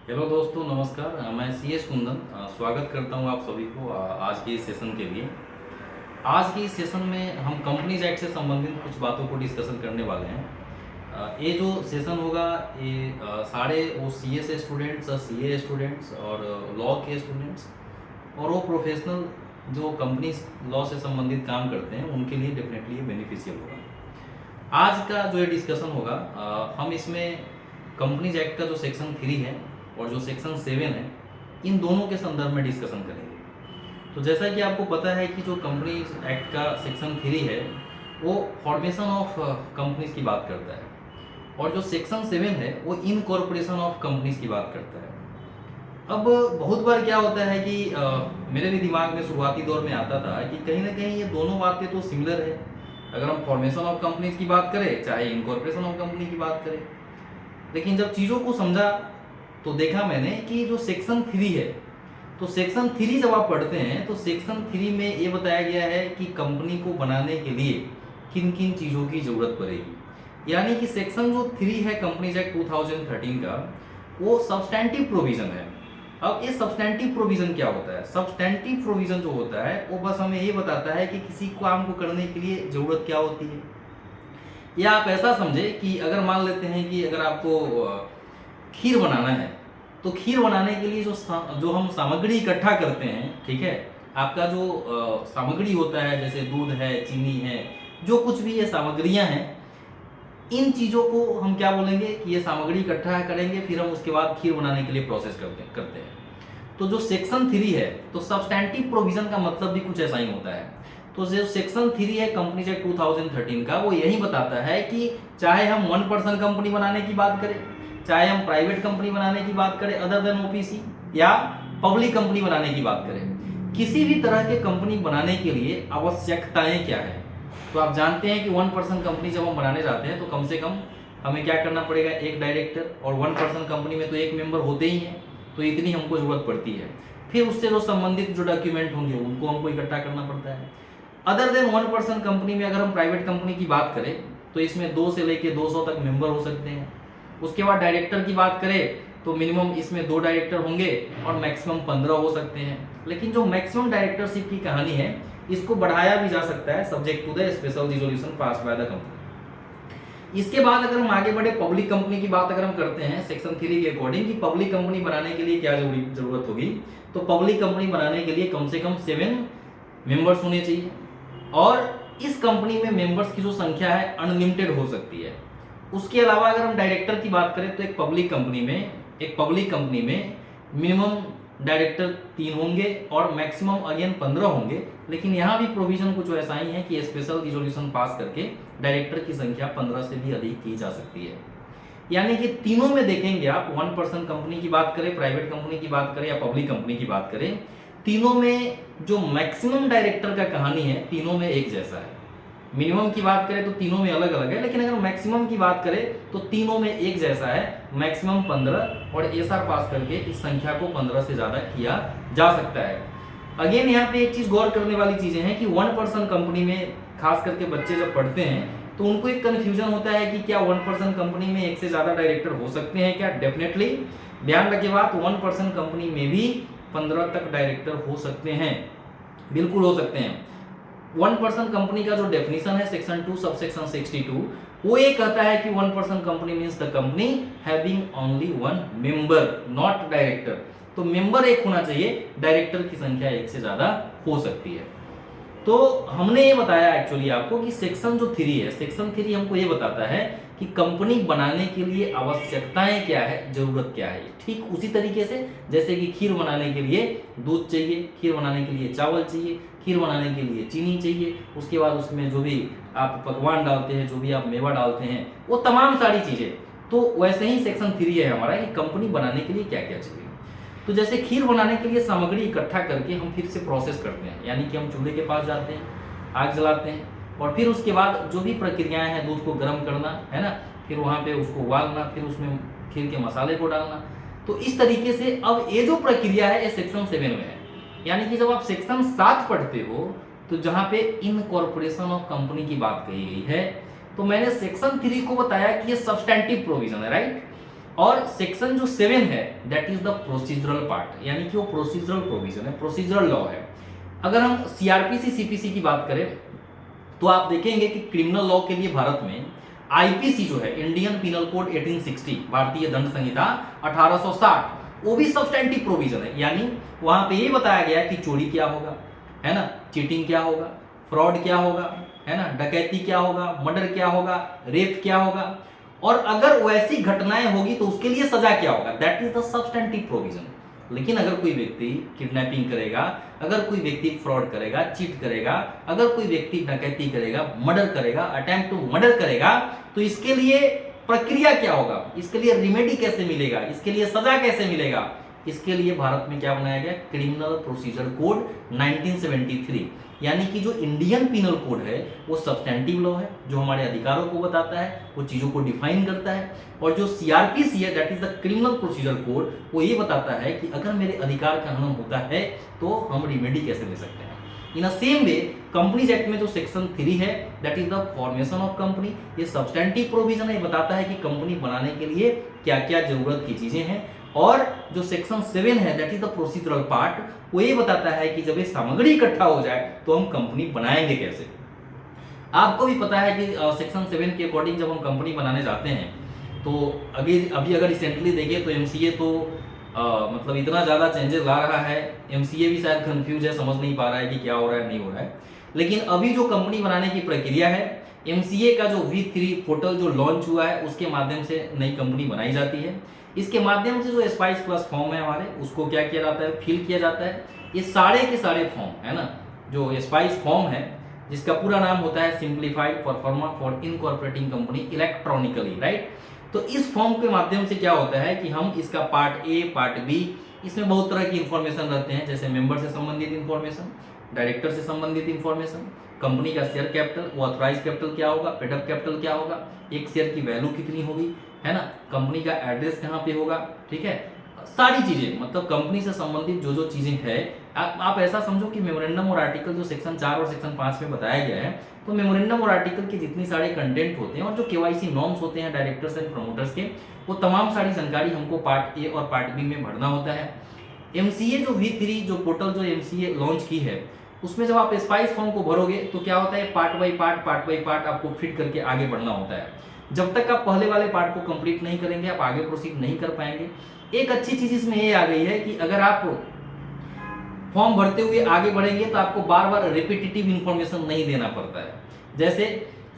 Hello दोस्तों, नमस्कार। मैं CS कुंदन स्वागत करता हूं आप सभी को आज के इस सेशन के लिए। आज के इस सेशन में हम कंपनीज एक्ट से संबंधित कुछ बातों को डिस्कशन करने वाले हैं। ये जो सेशन होगा ये सारे वो CS स्टूडेंट्स, CA स्टूडेंट्स और लॉ के स्टूडेंट्स और वो प्रोफेशनल जो कंपनी लॉ से संबंधित काम करते हैं उनके लिए डेफिनेटली ये बेनिफिशियल होगा। आज का जो ये डिस्कशन होगा हम इसमें कंपनीज एक्ट का जो सेक्शन 3 है और जो सेक्शन 7 है इन दोनों के संदर्भ में डिस्कशन करेंगे। तो जैसा कि आपको पता है कि जो कंपनीज एक्ट का सेक्शन 3 है वो फॉर्मेशन ऑफ कंपनीज की बात करता है और जो सेक्शन 7 है वो इनकॉर्पोरेशन ऑफ कंपनीज की बात करता है। अब बहुत बार क्या होता है कि मेरे भी दिमाग में शुरुआती दौर में आता था कि कहीं ना कहीं ये दोनों बातें तो सिमिलर है। अगर हम फॉर्मेशन ऑफ कंपनीज की बात करें चाहे इनकॉर्पोरेशन ऑफ कंपनी की बात करें, लेकिन जब चीज़ों को समझा तो देखा मैंने कि जो सेक्शन 3 है, तो सेक्शन 3 जब आप पढ़ते हैं तो सेक्शन 3 में ये बताया गया है कि कंपनी को बनाने के लिए किन किन चीज़ों की ज़रूरत पड़ेगी। यानी कि सेक्शन जो 3 है कंपनीज एक्ट 2013 का वो सब्सटैंटिव प्रोविज़न है। अब ये सब्सटैंटिव प्रोविज़न क्या होता है? सब्सटैंटिव प्रोविज़न जो होता है वो बस हमें ये बताता है कि किसी काम को करने के लिए ज़रूरत क्या होती है। या आप ऐसा समझे कि अगर मान लेते हैं कि अगर आपको खीर बनाना है तो खीर बनाने के लिए जो हम सामग्री इकट्ठा करते हैं, ठीक है, आपका जो सामग्री होता है जैसे दूध है, चीनी है, जो कुछ भी ये सामग्रियां हैं, इन चीज़ों को हम क्या बोलेंगे कि ये सामग्री इकट्ठा करेंगे, फिर हम उसके बाद खीर बनाने के लिए प्रोसेस करते हैं। तो जो सेक्शन 3 है तो सब्सटैंटिव प्रोविजन का मतलब भी कुछ ऐसा ही होता है। तो जो सेक्शन 3 है कंपनीज एक्ट 2013 का वो यही बताता है कि चाहे हम 1% कंपनी बनाने की बात करें, चाहे हम प्राइवेट कंपनी बनाने की बात करें अदर देन ओपीसी, या पब्लिक कंपनी बनाने की बात करें, किसी भी तरह के कंपनी बनाने के लिए आवश्यकताएं क्या है। तो आप जानते हैं कि 1% कंपनी जब हम बनाने जाते हैं तो कम से कम हमें क्या करना पड़ेगा, एक डायरेक्टर, और 1% कंपनी में तो एक मेंबर होते ही हैं, तो इतनी हमको जरूरत पड़ती है। फिर उससे जो संबंधित जो डॉक्यूमेंट होंगे उनको हमको इकट्ठा करना पड़ता है। अदर देन 1% कंपनी में अगर हम प्राइवेट कंपनी की बात करें तो इसमें 2 से लेके 200 तक मेंबर हो सकते हैं। उसके बाद डायरेक्टर की बात करें तो मिनिमम इसमें 2 डायरेक्टर होंगे और मैक्सिमम 15 हो सकते हैं। लेकिन जो मैक्सिमम डायरेक्टरशिप की कहानी है इसको बढ़ाया भी जा सकता है subject to the special resolution pass by the company. इसके बाद अगर हम आगे बढ़े पब्लिक कंपनी की बात अगर हम करते हैं सेक्शन 3 के अकॉर्डिंग कि पब्लिक कंपनी बनाने के लिए क्या जरूरत होगी, तो पब्लिक कंपनी बनाने के लिए कम से कम 7 मेंबर्स होने चाहिए और इस कंपनी में मेंबर्स की जो संख्या है अनलिमिटेड हो सकती है। उसके अलावा अगर हम डायरेक्टर की बात करें तो एक पब्लिक कंपनी में मिनिमम डायरेक्टर 3 होंगे और मैक्सिमम अगेन 15 होंगे। लेकिन यहाँ भी प्रोविजन कुछ ऐसा ही है कि स्पेशल रिजोल्यूशन पास करके डायरेक्टर की संख्या 15 से भी अधिक की जा सकती है। यानी कि तीनों में देखेंगे आप, 1% कंपनी की बात करें, प्राइवेट कंपनी की बात करें या पब्लिक कंपनी की बात करें, तीनों में जो मैक्सिमम डायरेक्टर का कहानी है तीनों में एक जैसा है। मिनिमम की बात करें तो तीनों में अलग अलग है, लेकिन अगर मैक्सिमम की बात करें तो तीनों में एक जैसा है, मैक्सिमम 15, और एसआर पास करके इस संख्या को 15 से ज्यादा किया जा सकता है। अगेन यहाँ पे एक चीज गौर करने वाली चीजें हैं कि 1% कंपनी में खास करके बच्चे जब पढ़ते हैं तो उनको एक कंफ्यूजन होता है कि क्या 1% कंपनी में एक से ज्यादा डायरेक्टर हो सकते हैं क्या। डेफिनेटली ध्यान रखिए बात, 1% कंपनी में भी 15 तक डायरेक्टर हो सकते हैं, बिल्कुल हो सकते हैं। 1% कंपनी का जो डेफिनेशन है सेक्शन 2 सबसेक्शन 62 वो ये कहता है कि 1% company means the company having only 1 member not director. तो मेंबर एक होना चाहिए, डायरेक्टर की संख्या एक से ज्यादा हो सकती है। तो हमने ये बताया एक्चुअली आपको कि सेक्शन जो 3 है, सेक्शन 3 हमको ये बताता है कि कंपनी बनाने के लिए आवश्यकताएं क्या है, जरूरत क्या है। ठीक उसी तरीके से जैसे कि खीर बनाने के लिए दूध चाहिए, खीर बनाने के लिए चावल चाहिए, खीर बनाने के लिए चीनी चाहिए, उसके बाद उसमें जो भी आप पकवान डालते हैं, जो भी आप मेवा डालते हैं, वो तमाम सारी चीजें। तो वैसे ही सेक्शन 3 है हमारा कि कंपनी बनाने के लिए क्या क्या चाहिए। तो जैसे खीर बनाने के लिए सामग्री इकट्ठा करके हम फिर से प्रोसेस करते हैं, यानी कि हम चूल्हे के पास जाते हैं, आग जलाते हैं, और फिर उसके बाद जो भी प्रक्रियाएं हैं, दूध को गर्म करना है ना, फिर वहाँ पे उसको उबालना, फिर उसमें खीर के मसाले को डालना। तो इस तरीके से अब ये जो प्रक्रिया है ये सेक्शन 7 में है। यानी कि जब आप सेक्शन 7 पढ़ते हो तो जहाँ पे इनकॉर्पोरेशन ऑफ कंपनी की बात कही गई है, तो मैंने सेक्शन 3 को बताया कि ये सब्सटैंटिव प्रोविजन है, राइट। और सेक्शन जो 7 है that is the procedural part, यानी कि वो प्रोसीजरल प्रोविजन है, प्रोसीजरल लॉ है। अगर हम सीआरपीसी सीपीसी की बात करें तो आप देखेंगे कि क्रिमिनल लॉ के लिए भारत में आईपीसी जो है, इंडियन पिनल कोड 1860, भारतीय दंड संहिता 1860, वो भी सब्सटेंटिव प्रोविजन है। यानी वहां पे ये बताया गया है कि चोरी क्या होगा, है ना, चीटिंग क्या होगा, फ्रॉड क्या होगा, है ना, डकैती क्या होगा, मर्डर क्या होगा, रेप क्या होगा, और अगर वैसी घटनाएं होगी तो उसके लिए सजा क्या होगा, that is the substantive provision. लेकिन अगर कोई व्यक्ति किडनैपिंग करेगा, अगर कोई व्यक्ति फ्रॉड करेगा, चीट करेगा, अगर कोई व्यक्ति डकैती करेगा, मर्डर करेगा, अटेम्प्ट टू मर्डर करेगा, तो इसके लिए प्रक्रिया क्या होगा, इसके लिए रिमेडी कैसे मिलेगा, इसके लिए सजा कैसे मिलेगा, इसके लिए भारत में क्या बनाया गया, क्रिमिनल प्रोसीजर कोड 1973। यानी कि जो इंडियन पिनल कोड है वो सब्सटेंटिव लॉ है, जो हमारे अधिकारों को बताता है, वो चीजों को डिफाइन करता है। और जो सीआरपीसी है that is the criminal procedure code, वो ये बताता है कि अगर मेरे अधिकार का हनन होता है तो हम रिमेडी कैसे ले सकते हैं। In a same way companies act में जो सेक्शन 3 है that is the formation of company, ये सब्सटेंटिव प्रोविजन है, ये बताता है कि कंपनी बनाने के लिए क्या क्या जरूरत की चीजें हैं। और जो सेक्शन 7 है that is the procedural part, वो ये बताता है कि जब ये सामग्री इकट्ठा हो जाए तो हम कंपनी बनाएंगे कैसे। आपको भी पता है कि सेक्शन 7 के अकॉर्डिंग जब हम कंपनी बनाने जाते हैं तो अभी अगर रिसेंटली देखें तो एमसीए तो मतलब इतना ज़्यादा चेंजेस ला रहा है, एमसीए भी शायद कंफ्यूज है, समझ नहीं पा रहा है कि क्या हो रहा है नहीं हो रहा है। लेकिन अभी जो कंपनी बनाने की प्रक्रिया है, एमसीए का जो V3 पोर्टल जो लॉन्च हुआ है उसके माध्यम से नई कंपनी बनाई जाती है। इसके माध्यम से जो स्पाइस प्लस फॉर्म है हमारे, उसको क्या किया जाता है, फिल किया जाता है। ये सारे के सारे फॉर्म है ना, जो स्पाइस फॉर्म है जिसका पूरा नाम होता है simplified pro forma for incorporating company electronically, right. तो इस फॉर्म के माध्यम से क्या होता है कि हम इसका पार्ट ए, पार्ट बी, इसमें बहुत तरह की इंफॉर्मेशन रहते हैं, जैसे मेंबर से संबंधित इंफॉर्मेशन, डायरेक्टर से संबंधित इंफॉर्मेशन, कंपनी का शेयर कैपिटल, वो ऑथराइज कैपिटल क्या होगा, पेडअप कैपिटल क्या होगा, एक शेयर की वैल्यू कितनी होगी, है ना, कंपनी का एड्रेस कहाँ पे होगा, ठीक है, सारी चीजें, मतलब कंपनी से संबंधित जो जो चीजें हैं। आप ऐसा समझो कि मेमोरेंडम और आर्टिकल जो सेक्शन 4 और सेक्शन 5 में बताया गया है, तो मेमोरेंडम और आर्टिकल के जितनी सारे कंटेंट होते हैं और जो केवाईसी नॉर्म्स होते हैं डायरेक्टर्स एंड प्रमोटर्स के, वो तमाम सारी जानकारी हमको पार्ट ए और पार्ट बी में भरना होता है। एमसीए जो V3 जो पोर्टल जो एमसीए लॉन्च की है, उसमें जब आप स्पाइस फॉर्म को भरोगे तो क्या होता है, पार्ट बाई पार्ट आपको फिट करके आगे बढ़ना होता है। जब तक आप पहले वाले पार्ट को कंप्लीट नहीं करेंगे आप आगे प्रोसीड नहीं कर पाएंगे। एक अच्छी चीज इसमें ये आ गई है कि अगर आप फॉर्म भरते हुए आगे बढ़ेंगे तो आपको बार बार रिपीटेटिव इंफॉर्मेशन नहीं देना पड़ता है। जैसे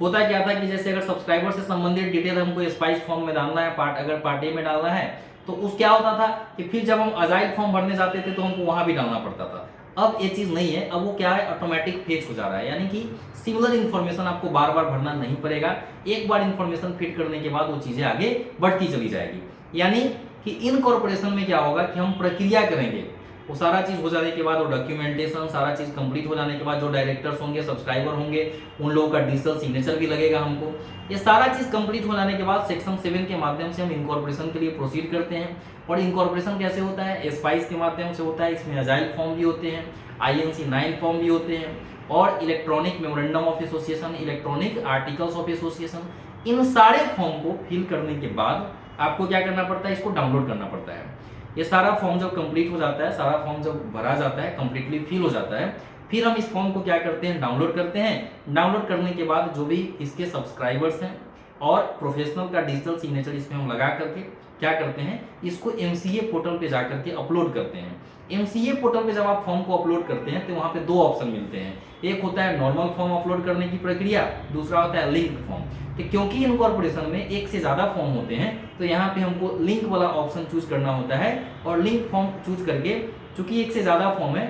होता क्या था कि जैसे अगर सब्सक्राइबर से संबंधित डिटेल हमको स्पाइस फॉर्म में डालना है, अगर पार्ट ए में डालना है, तो उस क्या होता था कि फिर जब हम अजाइल फॉर्म भरने जाते थे तो हमको वहां भी डालना पड़ता था। अब ये चीज नहीं है, अब वो क्या है, ऑटोमेटिक फेच हो जा रहा है, यानी कि सिमिलर इन्फॉर्मेशन आपको बार बार भरना नहीं पड़ेगा। एक बार इन्फॉर्मेशन फिट करने के बाद वो चीजें आगे बढ़ती चली जाएगी। यानी कि इनकॉर्पोरेशन में क्या होगा कि हम प्रक्रिया करेंगे, वो सारा चीज हो जाने के बाद, वो डॉक्यूमेंटेशन सारा चीज कंप्लीट हो जाने के बाद, जो डायरेक्टर्स होंगे, सब्सक्राइबर होंगे, उन लोगों का डिजिटल सिग्नेचर भी लगेगा हमको। ये सारा चीज कंप्लीट हो जाने के बाद सेक्शन 7 के माध्यम से हम इनकॉर्पोरेशन के लिए प्रोसीड करते हैं। और इनकॉर्पोरेशन कैसे होता है, स्पाइस के माध्यम से होता है। इसमें अजाइल फॉर्म भी होते हैं, INC 9 फॉर्म भी होते हैं, और electronic memorandum of association, electronic articles of association. इन सारे फॉर्म को फिल करने के बाद आपको क्या करना पड़ता है, इसको डाउनलोड करना पड़ता है। ये सारा फॉर्म जब कंप्लीट हो जाता है, सारा फॉर्म जब भरा जाता है, कंप्लीटली फिल हो जाता है, फिर हम इस फॉर्म को क्या करते हैं, डाउनलोड करते हैं। डाउनलोड करने के बाद जो भी इसके सब्सक्राइबर्स हैं और प्रोफेशनल का डिजिटल सिग्नेचर इसमें हम लगा करके क्या करते हैं, इसको MCA पोर्टल पे जा करके अपलोड करते हैं। MCA पोर्टल पे जब आप फॉर्म को अपलोड करते हैं तो वहाँ पे दो ऑप्शन मिलते हैं। एक होता है नॉर्मल फॉर्म अपलोड करने की प्रक्रिया, दूसरा होता है लिंक फॉर्म। तो क्योंकि इनकॉर्पोरेशन में एक से ज़्यादा फॉर्म होते हैं तो यहाँ पे हमको लिंक वाला ऑप्शन चूज करना होता है। और लिंक फॉर्म चूज करके, चूंकि एक से ज़्यादा फॉर्म है,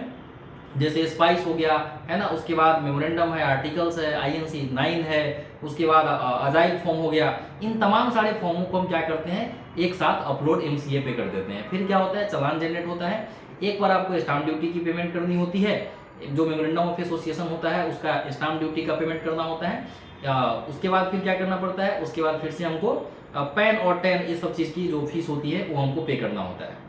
जैसे स्पाइस हो गया है ना, उसके बाद मेमोरेंडम है, आर्टिकल्स है, INC 9 है, उसके बाद अजाइल फॉर्म हो गया, इन तमाम सारे फॉर्मों को हम क्या करते हैं, एक साथ अपलोड MCA पे कर देते हैं। फिर क्या होता है, चालान जनरेट होता है। एक बार आपको स्टाम्प ड्यूटी की पेमेंट करनी होती है, जो मेमोरेंडम ऑफ एसोसिएशन होता है उसका स्टाम्प ड्यूटी का पेमेंट करना होता है। उसके बाद फिर क्या करना पड़ता है, उसके बाद फिर से हमको पैन और टैन ये सब चीज़ की जो फीस होती है वो हमको पे करना होता है।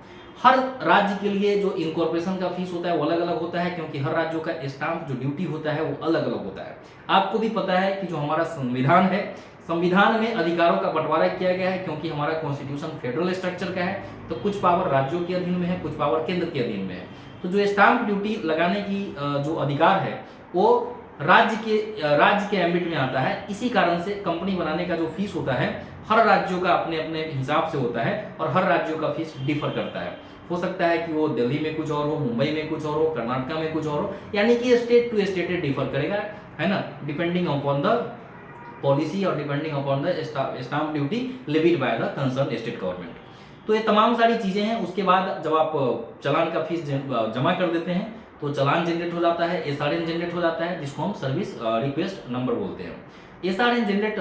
हर राज्य के लिए जो इनकॉर्पोरेशन का फीस होता है वो अलग अलग होता है, क्योंकि हर राज्यों का स्टाम्प जो ड्यूटी होता है वो अलग अलग होता है। आपको भी पता है कि जो हमारा संविधान है, संविधान में अधिकारों का बंटवारा किया गया है, क्योंकि हमारा कॉन्स्टिट्यूशन फेडरल स्ट्रक्चर का है, तो कुछ पावर राज्यों के अधीन में है, कुछ पावर केंद्र के अधीन में है। तो जो स्टाम्प ड्यूटी लगाने की जो अधिकार है वो राज्य के एम्बिट में आता है। इसी कारण से कंपनी बनाने का जो फीस होता है हर राज्यों का अपने अपने हिसाब से होता है और हर राज्यों का फीस डिफर करता है। हो सकता है कि वो दिल्ली में कुछ और हो, मुंबई में कुछ और हो, कर्नाटक में कुछ और हो, यानी कि स्टेट टू स्टेट डिफर करेगा, है ना, डिपेंडिंग अपॉन द पॉलिसी और depending upon the stamp duty levied by the concern state government. तो ये तमाम सारी चीजें हैं। उसके बाद जब आप चालान का फीस जमा कर देते हैं तो चालान जनरेट हो जाता है, एसआरएन जनरेट हो जाता है, जिसको हम सर्विस रिक्वेस्ट नंबर बोलते हैं। SRN generate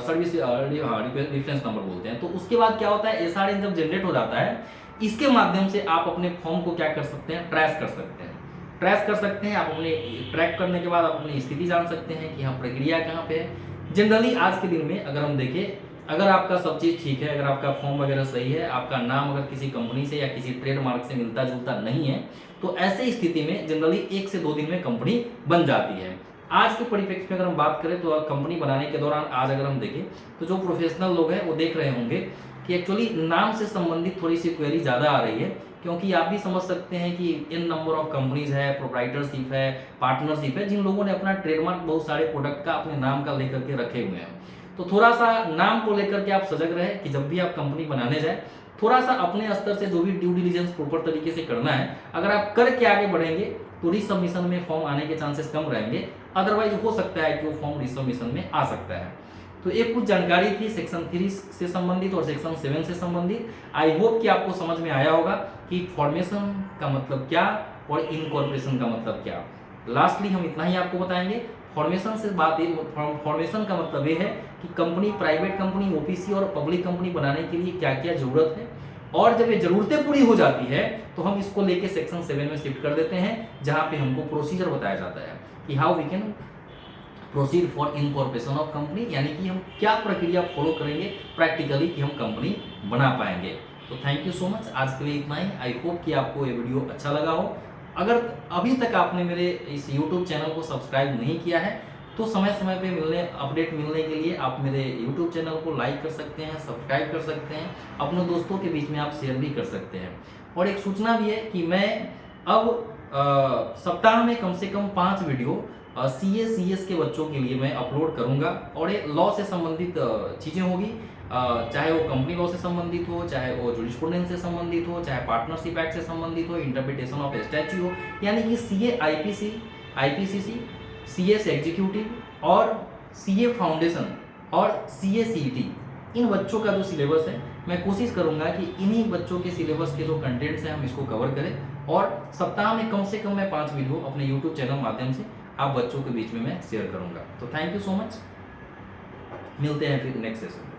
service reference number बोलते हैं। तो उसके बाद क्या होता है, एसआरएन जब जनरेट हो जाता है, इसके माध्यम से आप अपने फॉर्म को क्या कर सकते हैं, ट्रेस कर सकते हैं। ट्रेस कर सकते हैं आप अपने, ट्रैक करने के बाद आप अपनी स्थिति जान सकते हैं कि हाँ प्रक्रिया कहाँ पे है। जनरली आज के दिन में अगर हम देखें, अगर आपका सब चीज़ ठीक है, अगर आपका फॉर्म वगैरह सही है, आपका नाम अगर किसी कंपनी से या किसी ट्रेडमार्क से मिलता जुलता नहीं है, तो ऐसे स्थिति में जनरली 1 से 2 दिन में कंपनी बन जाती है। आज के परिप्रेक्ष्य में अगर हम बात करें तो कंपनी बनाने के दौरान आज अगर हम देखें तो जो प्रोफेशनल लोग हैं वो देख रहे होंगे कि एक्चुअली नाम से संबंधित थोड़ी सी क्वेरी ज़्यादा आ रही है, क्योंकि आप भी समझ सकते हैं कि इन नंबर ऑफ कंपनीज है, प्रोप्राइटरशिप है, पार्टनरशिप है, जिन लोगों ने अपना ट्रेडमार्क बहुत सारे प्रोडक्ट का अपने नाम का लेकर के रखे हुए हैं। तो थोड़ा सा नाम को लेकर के आप सजग रहे कि जब भी आप कंपनी बनाने जाए थोड़ा सा अपने स्तर से जो भी ड्यू डिलिजेंस प्रॉपर तरीके से करना है, अगर आप करके आगे बढ़ेंगे तो रिसबमिशन में फॉर्म आने के चांसेस कम रहेंगे। अदरवाइज हो सकता है कि वो फॉर्म रिसबमिशन में आ सकता है। तो एक कुछ जानकारी थी सेक्शन 3 से संबंधित और सेक्शन 7 से संबंधित। आई होप कि आपको समझ में आया होगा कि फॉर्मेशन का मतलब क्या और इनकॉर्पोरेशन का मतलब क्या। लास्टली हम इतना ही आपको बताएंगे। फॉर्मेशन से बात, फॉर्मेशन का मतलब ये है कि कंपनी, प्राइवेट कंपनी, ओपीसी और पब्लिक कंपनी बनाने के लिए क्या क्या जरूरत है, और जब ये जरूरतें पूरी हो जाती है तो हम इसको लेके सेक्शन 7 में शिफ्ट कर देते हैं, जहां पे हमको प्रोसीजर बताया जाता है कि how we can proceed for incorporation of company, यानी कि हम क्या प्रक्रिया फॉलो करेंगे प्रैक्टिकली कि हम कंपनी बना पाएंगे। तो थैंक यू सो मच, आज के लिए इतना ही। आई होप कि आपको ये वीडियो अच्छा लगा हो। अगर अभी तक आपने मेरे इस YouTube चैनल को सब्सक्राइब नहीं किया है तो समय समय पे अपडेट मिलने के लिए आप मेरे YouTube चैनल को लाइक कर सकते हैं, सब्सक्राइब कर सकते हैं, अपने दोस्तों के बीच में आप शेयर भी कर सकते हैं। और एक सूचना भी है कि मैं अब सप्ताह में कम से कम 5 वीडियो CS के बच्चों के लिए मैं अपलोड करूंगा, और ये लॉ से संबंधित चीज़ें होगी, चाहे वो कंपनी लॉ से संबंधित हो, चाहे वो जुरिस्प्रूडेंस से संबंधित हो, चाहे पार्टनरशिप एक्ट से संबंधित हो, इंटरप्रिटेशन ऑफ स्टैट्यूट हो, यानी कि CA IPCC, CS एग्जीक्यूटिव और CA फाउंडेशन और CA CET, इन बच्चों का जो सिलेबस है मैं कोशिश करूंगा कि इन्हीं बच्चों के सिलेबस के जो कंटेंट्स हैं हम इसको कवर करें, और सप्ताह में कम से कम मैं 5 वीडियो अपने YouTube चैनल माध्यम से आप बच्चों के बीच में मैं शेयर करूंगा। तो थैंक यू सो मच, मिलते हैं फिर नेक्स्ट सेशन।